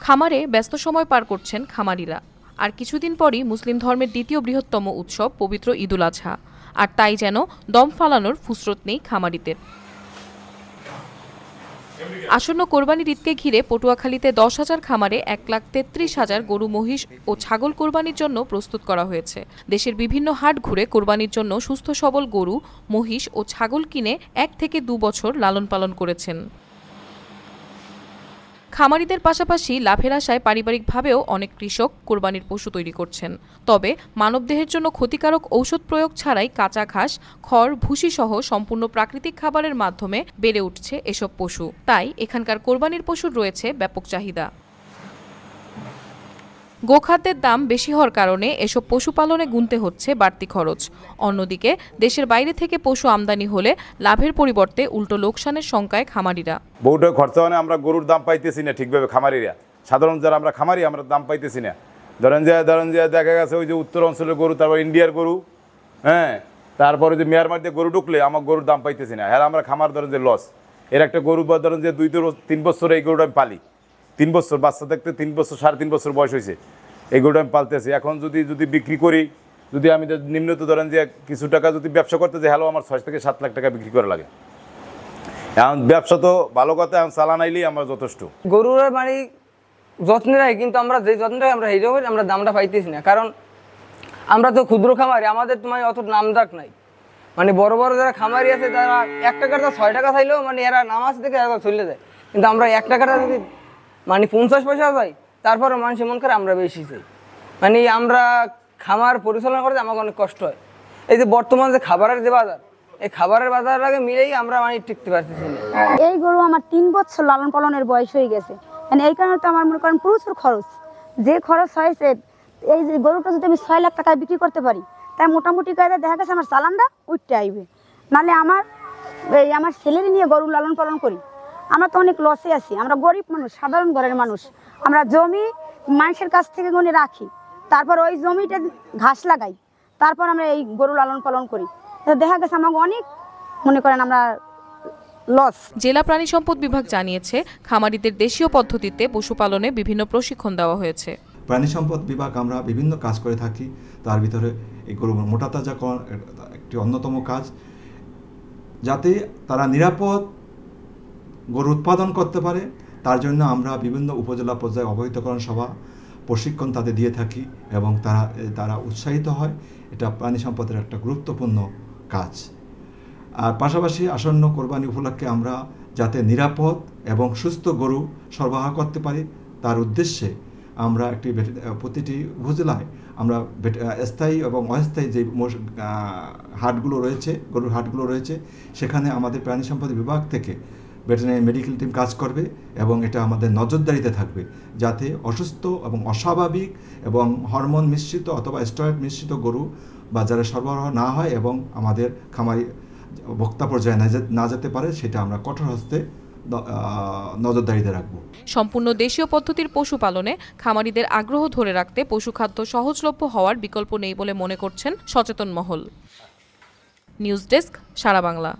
খামারে ব্যস্ত সময় পার করছেন খামারিরা। আর কিছুদিন পরই মুসলিম ধর্মের দ্বিতীয় বৃহত্তম উৎসব পবিত্র ঈদুল আজহা, আর তাই যেন দম ফালানোর ফুসরত নেই খামারিদের। আসন্ন কোরবানির ঈদকে ঘিরে পটুয়াখালীতে 10,000 খামারে 1,33,000 গরু, মহিষ ও ছাগল কোরবানির জন্য প্রস্তুত করা হয়েছে। দেশের বিভিন্ন হাট ঘুরে কোরবানির জন্য সুস্থ সবল গরু, মহিষ ও ছাগল কিনে 1 থেকে 2 বছর লালন পালন করেছেন। খামারিদের পাশাপাশি লাভের আশায় পারিবারিকভাবেও অনেক কৃষক কোরবানির পশু তৈরি করছেন। তবে মানবদেহের জন্য ক্ষতিকারক ঔষধ প্রয়োগ ছাড়াই কাঁচা ঘাস, খড়, ভুসি সহ সম্পূর্ণ প্রাকৃতিক খাবারের মাধ্যমে বেড়ে উঠছে এসব পশু। তাই এখানকার কোরবানির পশুর রয়েছে ব্যাপক চাহিদা। গোখাদ্যের দাম বেশি হওয়ার কারণে এসব পশুপালনে গুনতে হচ্ছে বাড়তি খরচ। অন্যদিকে দেশের বাইরে থেকে পশু আমদানি হলে লাভের পরিবর্তে উল্টো লোকসানের শঙ্কায় খামারিরা। বহুটা খরচা মানে আমরা গরুর দাম পাইতেছি না ঠিকভাবে, খামারিরা সাধারণ যারা আমরা খামারি আমরা দাম পাইতেছি না। ধরেন যে দেখা গেছে ওই যে উত্তর অঞ্চলের গরু, তারপর ইন্ডিয়ার গরু, হ্যাঁ, তারপরে যে মিয়ানমার দিয়ে গরু ঢুকলে আমার গরুর দাম পাইতেছি না। হ্যাঁ, আমরা খামার ধরেন যে লস। এর একটা গরু ধরেন যে 2-3 বছর এই গরুটা আমি পালি, 3 বছর বাচ্চা দেখতে 3 বছর 3.5 বছর বয়স হয়েছে, এই গরুটা আমি পালতেছি। এখন যদি বিক্রি করি, যদি আমি নিম্নত ধরেন যে কিছু টাকা যদি ব্যবসা করতে যাই, হ্যালো আমার 6 থেকে 7 লাখ টাকা বিক্রি করা লাগে। এখন ব্যবসা তো ভালো কথা, এখন চালানাইলেই আমার যথেষ্ট। গরুর মানে যত্ন রাখি, কিন্তু আমরা যে যত্নটা আমরা হিরো আমরা দামটা পাইতেছি না, কারণ আমরা তো ক্ষুদ্র খামারি, আমাদের তো মানে অত নামডাক নাই। মানে বড় বড় যারা খামারি আছে তারা 1 টাকার 6 টাকা চাইলেও মানে এরা নামাজ থেকে এরা চলে যায়, কিন্তু আমরা 1 টাকাটা যদি মানে 50 পয়সা চাই, তারপরে মানুষ এমন করে আমরা বেশি চাই। মানে আমরা খামার পরিচালনা করতে আমাকে অনেক কষ্ট হয়। এই যে বর্তমান যে খাবারের যে বাজার, এই খাবারের বাজারের আগে মিলেই আমরা মানে টিকতে পারতেছি না। এই গরু আমার 3 বছর লালন পালনের বয়স হয়ে গেছে, মানে এই কারণে তো আমার মনে করেন প্রচুর খরচ। যে খরচ হয়েছে, এই যে গরুটা যদি আমি 6 লাখ টাকায় বিক্রি করতে পারি, তাই মোটামুটি কায়দা দেখা গেছে আমার চালানটা উঠতে আইবে। নাহলে আমার ছেলের নিয়ে গরু লালন পালন করি, আমরা তো অনেক লসে আছি। আমরা গরিব মানুষ, সাধারণ ঘরের মানুষ, আমরা জমি মানুষের কাছ থেকে গনে রাখি, তারপর ওই জমিটা ঘাস লাগাই, তারপর আমরা এই গরু লালন পালন করি। দেখা গেছে আমাকে অনেক মনে করেন আমরা লস। জেলা প্রাণী সম্পদ বিভাগ জানিয়েছে, খামারিদের দেশীয় পদ্ধতিতে পশুপালনে বিভিন্ন প্রশিক্ষণ দেওয়া হয়েছে। প্রাণী সম্পদ বিভাগ আমরা বিভিন্ন কাজ করে থাকি, তার ভিতরে এই গরু মোটা তাজাকরণ একটি অন্যতম কাজ, যাতে তারা নিরাপদ গরু উৎপাদন করতে পারে। তার জন্য আমরা বিভিন্ন উপজেলা পর্যায়ে অবহিতকরণ সভা প্রশিক্ষণ তাদের দিয়ে থাকি এবং তারা উৎসাহিত হয়। এটা প্রাণী সম্পদের একটা গুরুত্বপূর্ণ কাজ। আর পাশাপাশি আসন্ন কোরবানি উপলক্ষে আমরা যাতে নিরাপদ এবং সুস্থ গরু সরবরাহ করতে পারি, তার উদ্দেশ্যে আমরা প্রতিটি উপজেলায় আমরা স্থায়ী এবং অস্থায়ী যে হাটগুলো রয়েছে, গরুর হাটগুলো রয়েছে, সেখানে আমাদের প্রাণী সম্পদ বিভাগ থেকে ভেটেরিনারি মেডিকেল টিম কাজ করবে এবং এটা আমাদের নজরদারিতে থাকবে, যাতে অসুস্থ এবং অস্বাভাবিক এবং হরমোন মিশ্রিত অথবা স্টেরয়েড মিশ্রিত গরু বাজারে সরবরাহ না হয় এবং আমাদের খামারি ভোক্তা পর্যায়ে না যেতে পারে, সেটা আমরা কঠোর হস্তে নজরদারিতে রাখব। সম্পূর্ণ দেশীয় পদ্ধতির পশুপালনে খামারিদের আগ্রহ ধরে রাখতে পশুখাদ্য সহজলভ্য হওয়ার বিকল্প নেই বলে মনে করছেন সচেতন মহল। নিউজ ডেস্ক, সারা বাংলা।